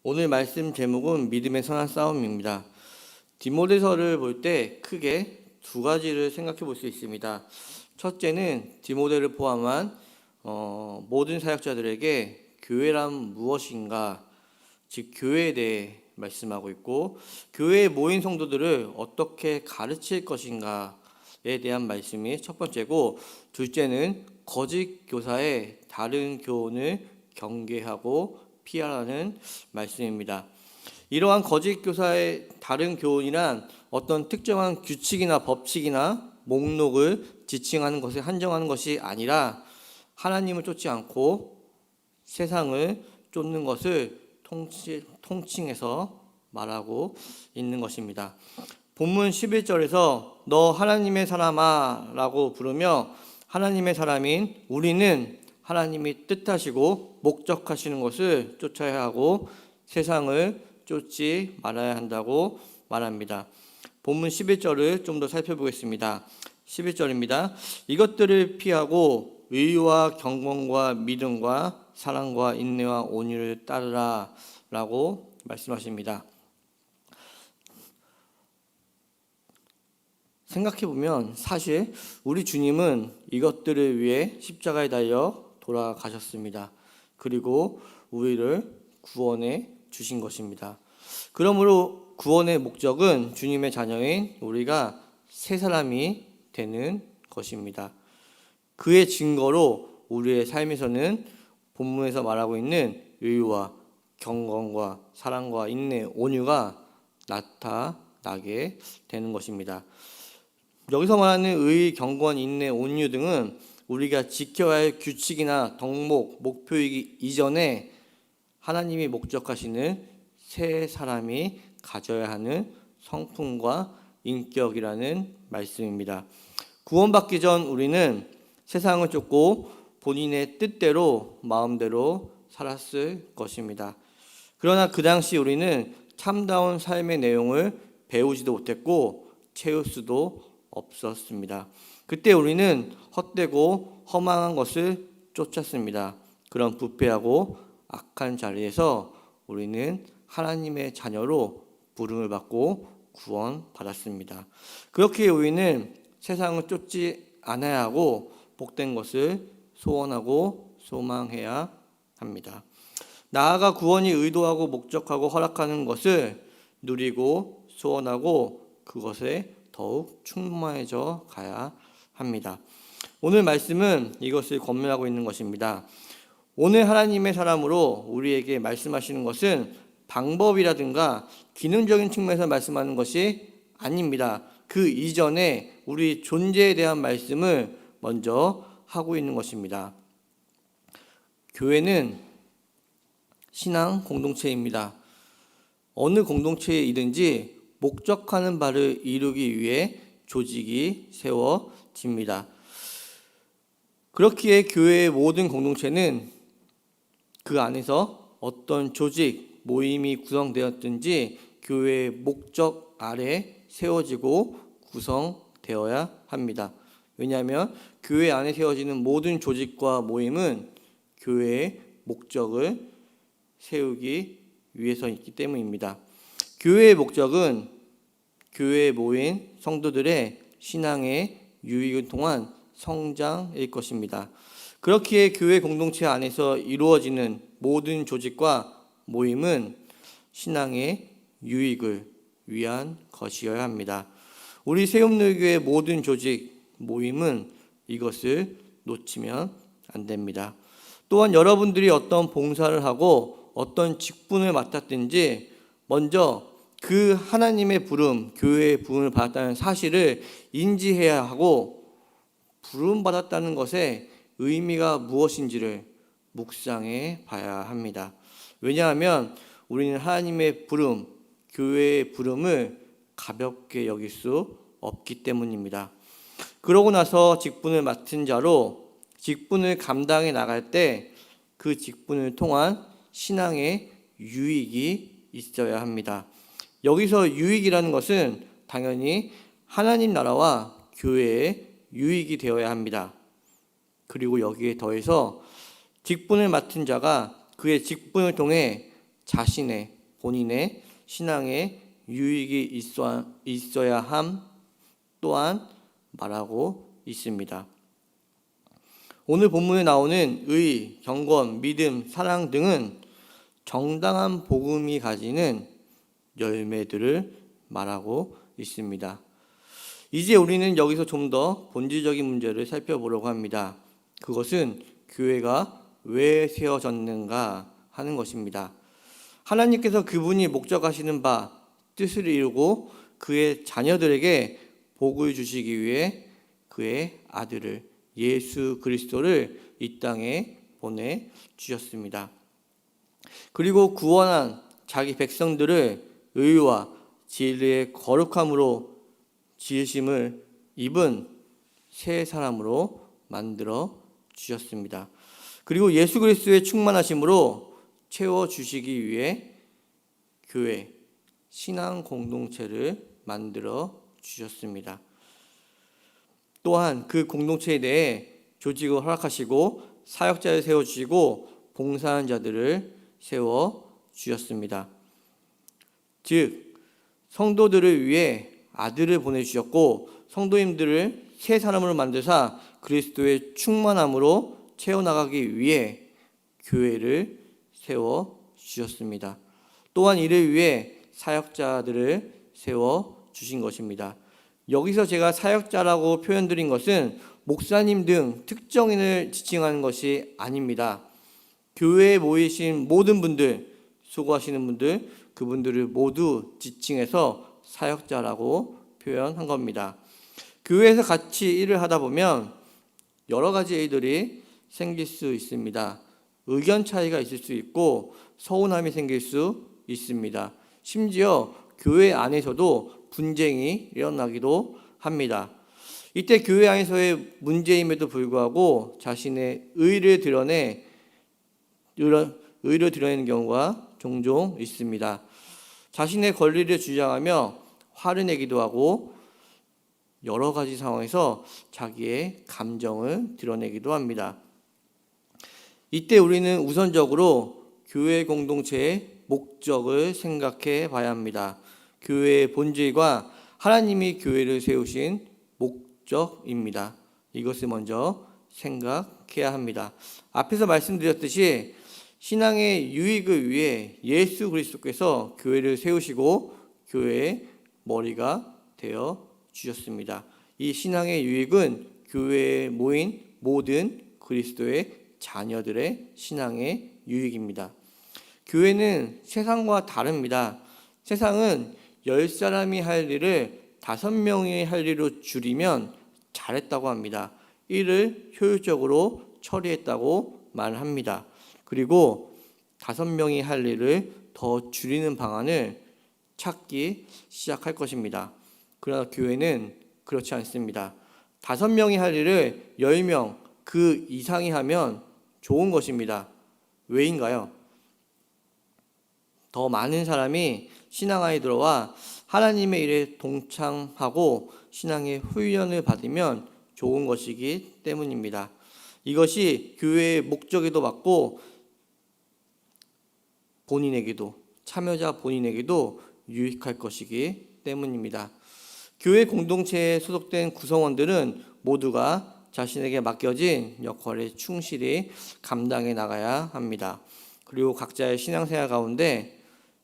오늘 말씀 제목은 믿음의 선한 싸움입니다. 디모데서를 볼 때 크게 두 가지를 생각해 볼 수 있습니다. 첫째는 디모데를 포함한 모든 사역자들에게 교회란 무엇인가, 즉 교회에 대해 말씀하고 있고, 교회에 모인 성도들을 어떻게 가르칠 것인가에 대한 말씀이 첫 번째고, 둘째는 거짓 교사의 다른 교훈을 경계하고 피하라는 말씀입니다. 이러한 거짓 교사의 다른 교훈이란 어떤 특정한 규칙이나 법칙이나 목록을 지칭하는 것에 한정하는 것이 아니라 하나님을 쫓지 않고 세상을 쫓는 것을 통칭해서 말하고 있는 것입니다. 본문 11절에서 너 하나님의 사람아 라고 부르며 하나님의 사람인 우리는 하나님이 뜻하시고 목적하시는 것을 쫓아야 하고 세상을 쫓지 말아야 한다고 말합니다. 본문 11절을 좀 더 살펴보겠습니다. 11절입니다. 이것들을 피하고 의와 경건과 믿음과 사랑과 인내와 온유를 따르라 라고 말씀하십니다. 생각해보면 사실 우리 주님은 이것들을 위해 십자가에 달려 돌아가셨습니다. 그리고 우리를 구원해 주신 것입니다. 그러므로 구원의 목적은 주님의 자녀인 우리가 새 사람이 되는 것입니다. 그의 증거로 우리의 삶에서는 본문에서 말하고 있는 의와 경건과 사랑과 인내, 온유가 나타나게 되는 것입니다. 여기서 말하는 의, 경건, 인내, 온유 등은 우리가 지켜야 할 규칙이나 덕목, 목표이기 이전에 하나님이 목적하시는 새 사람이 가져야 하는 성품과 인격이라는 말씀입니다. 구원받기 전 우리는 세상을 쫓고 본인의 뜻대로 마음대로 살았을 것입니다. 그러나 그 당시 우리는 참다운 삶의 내용을 배우지도 못했고 채울 수도 없었습니다. 그때 우리는 헛되고 허망한 것을 쫓았습니다. 그런 부패하고 악한 자리에서 우리는 하나님의 자녀로 부름을 받고 구원받았습니다. 그렇게 우리는 세상을 쫓지 않아야 하고 복된 것을 소원하고 소망해야 합니다. 나아가 구원이 의도하고 목적하고 허락하는 것을 누리고 소원하고 그것에 더욱 충만해져 가야 합니다. 오늘 말씀은 이것을 권면하고 있는 것입니다. 오늘 하나님의 사람으로 우리에게 말씀하시는 것은 방법이라든가 기능적인 측면에서 말씀하는 것이 아닙니다. 그 이전에 우리 존재에 대한 말씀을 먼저 하고 있는 것입니다. 교회는 신앙 공동체입니다. 어느 공동체이든지 목적하는 바를 이루기 위해 조직이 세워집니다. 그렇기에 교회의 모든 공동체는 그 안에서 어떤 조직, 모임이 구성되었든지 교회의 목적 아래 세워지고 구성되어야 합니다. 왜냐하면 교회 안에 세워지는 모든 조직과 모임은 교회의 목적을 세우기 위해서 있기 때문입니다. 교회의 목적은 교회에 모인 성도들의 신앙의 유익을 통한 성장일 것입니다. 그렇기에 교회 공동체 안에서 이루어지는 모든 조직과 모임은 신앙의 유익을 위한 것이어야 합니다. 우리 세움늘교의 모든 조직, 모임은 이것을 놓치면 안 됩니다. 또한 여러분들이 어떤 봉사를 하고 어떤 직분을 맡았든지 먼저 그 하나님의 부름, 교회의 부름을 받았다는 사실을 인지해야 하고 부름받았다는 것의 의미가 무엇인지를 묵상해 봐야 합니다. 왜냐하면 우리는 하나님의 부름, 교회의 부름을 가볍게 여길 수 없기 때문입니다. 그러고 나서 직분을 맡은 자로 직분을 감당해 나갈 때 그 직분을 통한 신앙의 유익이 있어야 합니다. 여기서 유익이라는 것은 당연히 하나님 나라와 교회의 유익이 되어야 합니다. 그리고 여기에 더해서 직분을 맡은 자가 그의 직분을 통해 자신의 본인의 신앙에 유익이 있어야 함 또한 말하고 있습니다. 오늘 본문에 나오는 의, 경건, 믿음, 사랑 등은 정당한 복음이 가지는 열매들을 말하고 있습니다. 이제 우리는 여기서 좀 더 본질적인 문제를 살펴보려고 합니다. 그것은 교회가 왜 세워졌는가 하는 것입니다. 하나님께서 그분이 목적하시는 바 뜻을 이루고 그의 자녀들에게 복을 주시기 위해 그의 아들을 예수 그리스도를 이 땅에 보내주셨습니다. 그리고 구원한 자기 백성들을 의와 진리의 거룩함으로 지으심을 입은 새 사람으로 만들어 주셨습니다. 그리고 예수 그리스도의 충만하심으로 채워주시기 위해 교회, 신앙 공동체를 만들어 주셨습니다. 또한 그 공동체에 대해 조직을 허락하시고 사역자를 세워주시고 봉사하는 자들을 세워주셨습니다. 즉 성도들을 위해 아들을 보내주셨고 성도님들을 새 사람으로 만드사 그리스도의 충만함으로 채워나가기 위해 교회를 세워주셨습니다. 또한 이를 위해 사역자들을 세워주신 것입니다. 여기서 제가 사역자라고 표현드린 것은 목사님 등 특정인을 지칭하는 것이 아닙니다. 교회에 모이신 모든 분들, 수고하시는 분들, 그분들을 모두 지칭해서 사역자라고 표현한 겁니다. 교회에서 같이 일을 하다 보면 여러 가지 일들이 생길 수 있습니다. 의견 차이가 있을 수 있고 서운함이 생길 수 있습니다. 심지어 교회 안에서도 분쟁이 일어나기도 합니다. 이때 교회 안에서의 문제임에도 불구하고 자신의 의를 드러내는 경우가 종종 있습니다. 자신의 권리를 주장하며 화를 내기도 하고 여러 가지 상황에서 자기의 감정을 드러내기도 합니다. 이때 우리는 우선적으로 교회 공동체의 목적을 생각해 봐야 합니다. 교회의 본질과 하나님이 교회를 세우신 목적입니다. 이것을 먼저 생각해야 합니다. 앞에서 말씀드렸듯이 신앙의 유익을 위해 예수 그리스도께서 교회를 세우시고 교회의 머리가 되어 주셨습니다. 이 신앙의 유익은 교회에 모인 모든 그리스도의 자녀들의 신앙의 유익입니다. 교회는 세상과 다릅니다. 세상은 10사람이 할 일을 5명이 할 일로 줄이면 잘했다고 합니다. 일을 효율적으로 처리했다고 말합니다. 그리고 5명이 할 일을 더 줄이는 방안을 찾기 시작할 것입니다. 그러나 교회는 그렇지 않습니다. 5명이 할 일을 10명 그 이상이 하면 좋은 것입니다. 왜인가요? 더 많은 사람이 신앙 안에 들어와 하나님의 일에 동참하고 신앙의 훈련을 받으면 좋은 것이기 때문입니다. 이것이 교회의 목적에도 맞고 참여자 본인에게도 유익할 것이기 때문입니다. 교회 공동체에 소속된 구성원들은 모두가 자신에게 맡겨진 역할에 충실히 감당해 나가야 합니다. 그리고 각자의 신앙생활 가운데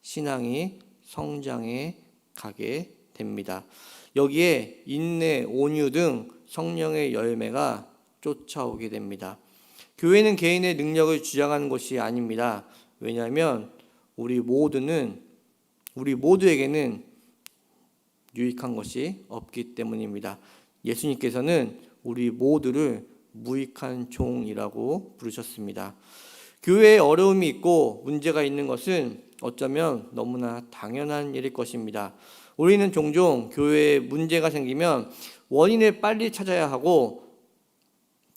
신앙이 성장해 가게 됩니다. 여기에 인내, 온유 등 성령의 열매가 쫓아오게 됩니다. 교회는 개인의 능력을 주장하는 것이 아닙니다. 왜냐하면 우리 모두에게는 유익한 것이 없기 때문입니다. 예수님께서는 우리 모두를 무익한 종이라고 부르셨습니다. 교회에 어려움이 있고 문제가 있는 것은 어쩌면 너무나 당연한 일일 것입니다. 우리는 종종 교회에 문제가 생기면 원인을 빨리 찾아야 하고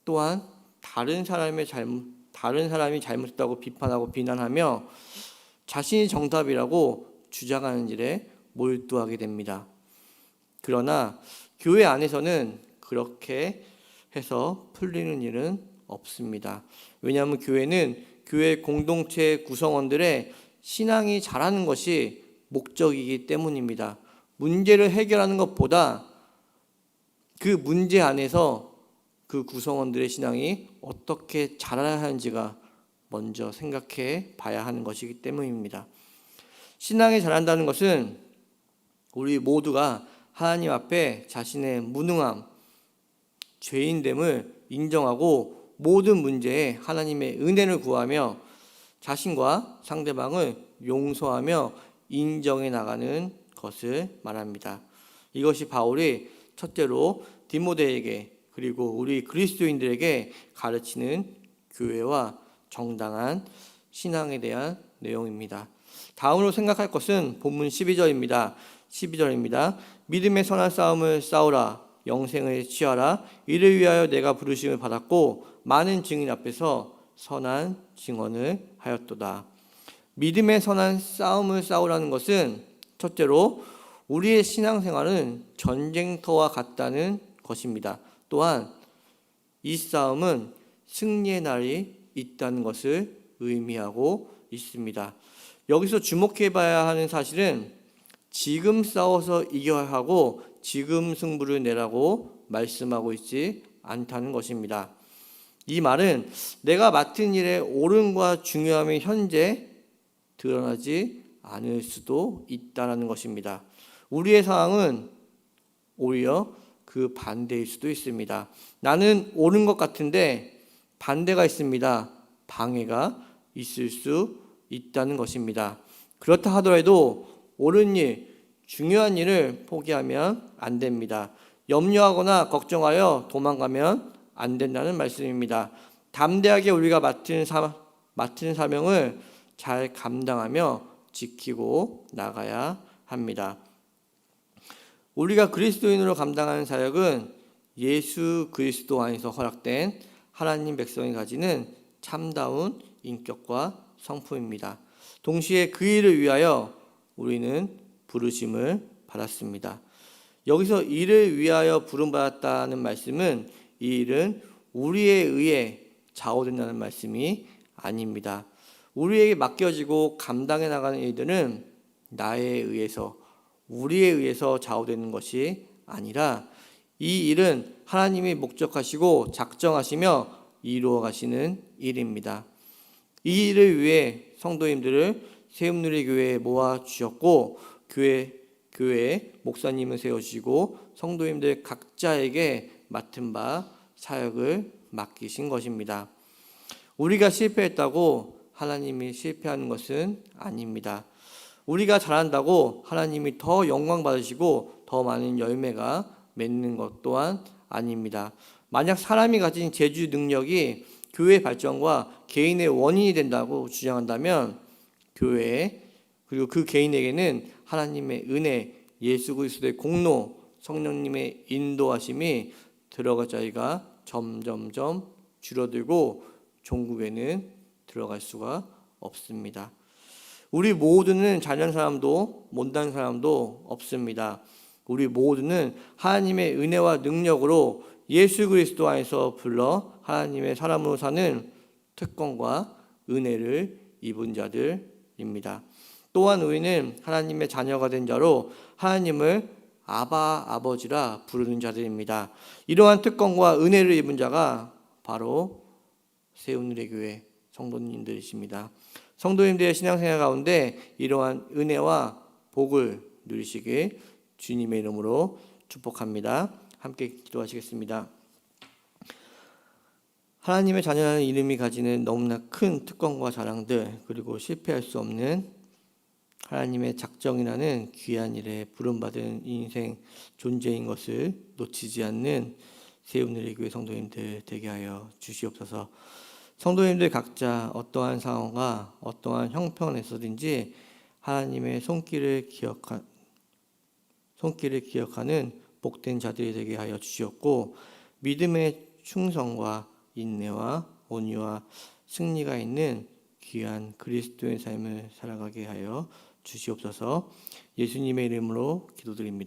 또한 다른 사람이 잘못했다고 비판하고 비난하며 자신이 정답이라고 주장하는 일에 몰두하게 됩니다. 그러나 교회 안에서는 그렇게 해서 풀리는 일은 없습니다. 왜냐하면 교회는 교회 공동체 구성원들의 신앙이 자라는 것이 목적이기 때문입니다. 문제를 해결하는 것보다 그 문제 안에서 그 구성원들의 신앙이 어떻게 자라야 하는지가 먼저 생각해 봐야 하는 것이기 때문입니다. 신앙이 자란다는 것은 우리 모두가 하나님 앞에 자신의 무능함, 죄인됨을 인정하고 모든 문제에 하나님의 은혜를 구하며 자신과 상대방을 용서하며 인정해 나가는 것을 말합니다. 이것이 바울이 첫째로 디모데에게 그리고 우리 그리스도인들에게 가르치는 교회와 정당한 신앙에 대한 내용입니다. 다음으로 생각할 것은 본문 12절입니다. 믿음의 선한 싸움을 싸우라. 영생을 취하라. 이를 위하여 내가 부르심을 받았고 많은 증인 앞에서 선한 증언을 하였도다. 믿음의 선한 싸움을 싸우라는 것은 첫째로 우리의 신앙생활은 전쟁터와 같다는 것입니다. 또한 이 싸움은 승리의 날이 있다는 것을 의미하고 있습니다. 여기서 주목해 봐야 하는 사실은 지금 싸워서 이겨야 하고 지금 승부를 내라고 말씀하고 있지 않다는 것입니다. 이 말은 내가 맡은 일의 옳음과 중요함이 현재 드러나지 않을 수도 있다는 것입니다. 우리의 상황은 오히려 그 반대일 수도 있습니다. 나는 옳은 것 같은데 반대가 있습니다. 방해가 있을 수 있다는 것입니다. 그렇다 하더라도 옳은 일, 중요한 일을 포기하면 안 됩니다. 염려하거나 걱정하여 도망가면 안 된다는 말씀입니다. 담대하게 우리가 맡은 사명을 잘 감당하며 지키고 나가야 합니다. 우리가 그리스도인으로 감당하는 사역은 예수 그리스도 안에서 허락된 하나님 백성이 가지는 참다운 인격과 성품입니다. 동시에 그 일을 위하여 우리는 부르심을 받았습니다. 여기서 이를 위하여 부름받았다는 말씀은 이 일은 우리에 의해 좌우된다는 말씀이 아닙니다. 우리에게 맡겨지고 감당해 나가는 일들은 나에 의해서 우리에 의해서 좌우되는 것이 아니라 이 일은 하나님이 목적하시고 작정하시며 이루어 가시는 일입니다. 이 일을 위해 성도님들을 세움누리교회에 모아 주셨고 교회에 목사님을 세우시고 성도님들 각자에게 맡은 바 사역을 맡기신 것입니다. 우리가 실패했다고 하나님이 실패하는 것은 아닙니다. 우리가 잘한다고 하나님이 더 영광 받으시고 더 많은 열매가 맺는 것 또한 아닙니다. 만약 사람이 가진 재주 능력이 교회 발전과 개인의 원인이 된다고 주장한다면 교회 그리고 그 개인에게는 하나님의 은혜, 예수 그리스도의 공로, 성령님의 인도하심이 들어갈 자리가 점점점 줄어들고 종국에는 들어갈 수가 없습니다. 우리 모두는 잘난 사람도 못난 사람도 없습니다. 우리 모두는 하나님의 은혜와 능력으로 예수 그리스도 안에서 불러 하나님의 사람으로 사는 특권과 은혜를 입은 자들입니다. 또한 우리는 하나님의 자녀가 된 자로 하나님을 아바 아버지라 부르는 자들입니다. 이러한 특권과 은혜를 입은 자가 바로 세움누리교회 성도님들이십니다. 성도님들의 신앙생활 가운데 이러한 은혜와 복을 누리시길 주님의 이름으로 축복합니다. 함께 기도하시겠습니다. 하나님의 자녀라는 이름이 가지는 너무나 큰 특권과 자랑들 그리고 실패할 수 없는 하나님의 작정이라는 귀한 일에 부름받은 인생 존재인 것을 놓치지 않는 세움누리교회 성도님들 되게 하여 주시옵소서. 성도님들 각자 어떠한 상황과 어떠한 형편에서든지 하나님의 손길을 기억하는 복된 자들이 되게 하여 주시옵고 믿음의 충성과 인내와 온유와 승리가 있는 귀한 그리스도의 삶을 살아가게 하여 주시옵소서. 예수님의 이름으로 기도드립니다.